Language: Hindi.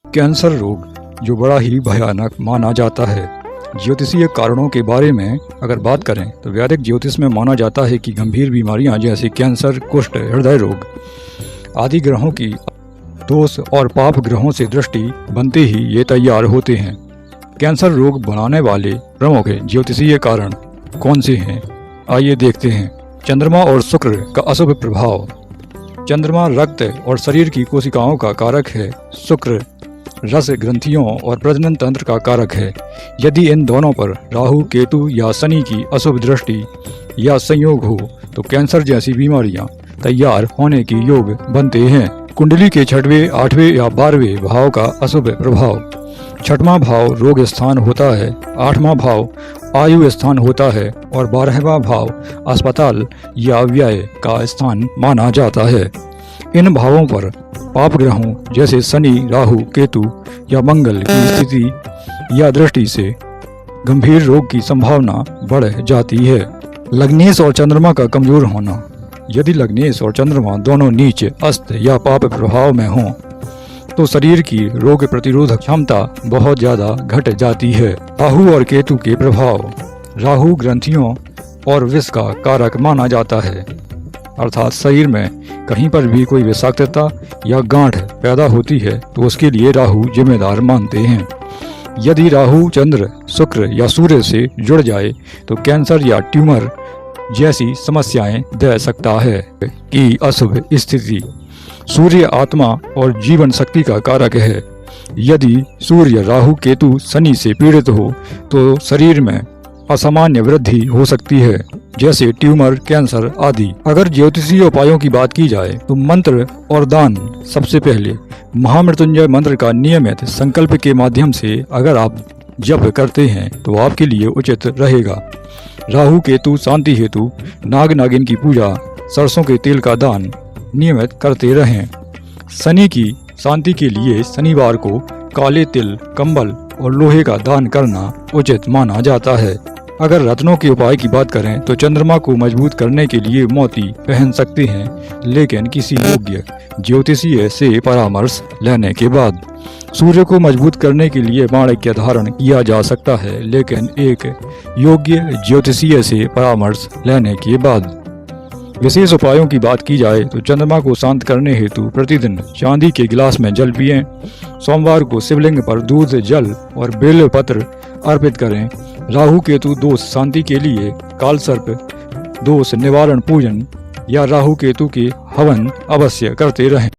कैंसर रोग जो बड़ा ही भयानक माना जाता है। ज्योतिषीय कारणों के बारे में अगर बात करें तो वैदिक ज्योतिष में माना जाता है कि गंभीर बीमारियां जैसे कैंसर, कुष्ठ, हृदय रोग आदि ग्रहों की दोष और पाप ग्रहों से दृष्टि बनते ही ये तैयार होते हैं। कैंसर रोग बनाने वाले प्रमुख ज्योतिषीय कारण कौन से हैं, आइए देखते हैं। चंद्रमा और शुक्र का अशुभ प्रभाव। चंद्रमा रक्त और शरीर की कोशिकाओं का कारक है। शुक्र रस ग्रंथियों और प्रजनन तंत्र का कारक है। यदि इन दोनों पर राहु, केतु या शनि की अशुभ दृष्टि या संयोग हो तो कैंसर जैसी बीमारियां तैयार होने की योग बनते हैं। कुंडली के 6वें, 8वें या 12वें भाव का अशुभ प्रभाव। 6वां भाव रोग स्थान होता है, 8वां भाव आयु स्थान होता है और 12वां भाव अस्पताल या व्यय का स्थान माना जाता है। इन भावों पर पाप ग्रहों जैसे शनि, राहु, केतु या मंगल की स्थिति या दृष्टि से गंभीर रोग की संभावना बढ़ जाती है। लग्नेश और चंद्रमा का कमजोर होना। यदि लग्नेश और चंद्रमा दोनों नीच, अस्त या पाप प्रभाव में हों तो शरीर की रोग प्रतिरोधक क्षमता बहुत ज्यादा घट जाती है। राहु और केतु के प्रभाव। राहु ग्रंथियों और विष का कारक माना जाता है, अर्थात शरीर में कहीं पर भी कोई विषाक्तता या गांठ पैदा होती है तो उसके लिए राहु जिम्मेदार मानते हैं। यदि राहु चंद्र, शुक्र या सूर्य से जुड़ जाए तो कैंसर या ट्यूमर जैसी समस्याएं दे सकता है। की अशुभ स्थिति। सूर्य आत्मा और जीवन शक्ति का कारक है। यदि सूर्य राहु, केतु, शनि से पीड़ित हो तो शरीर में असामान्य वृद्धि हो सकती है, जैसे ट्यूमर, कैंसर आदि। अगर ज्योतिषीय उपायों की बात की जाए तो मंत्र और दान। सबसे पहले महामृत्युंजय मंत्र का नियमित संकल्प के माध्यम से अगर आप जप करते हैं तो आपके लिए उचित रहेगा। राहु केतु शांति हेतु नाग नागिन की पूजा, सरसों के तेल का दान नियमित करते रहें। शनि की शांति के लिए शनिवार को काले तिल, कंबल और लोहे का दान करना उचित माना जाता है। अगर रत्नों के उपाय की बात करें तो चंद्रमा को मजबूत करने के लिए मोती पहन सकते हैं, लेकिन किसी योग्य ज्योतिषीय से परामर्श लेने के बाद। सूर्य को मजबूत करने के लिए माणिक्य धारण किया जा सकता है, लेकिन एक योग्य ज्योतिषीय से परामर्श लेने के बाद। विशेष उपायों की बात की जाए तो चंद्रमा को शांत करने हेतु प्रतिदिन चांदी के गिलास में जल पिएं। सोमवार को शिवलिंग पर दूध, जल और बेल पत्र अर्पित करें। राहु केतु दोष शांति के लिए कालसर्प दोष निवारण पूजन या राहु केतु के हवन अवश्य करते रहें।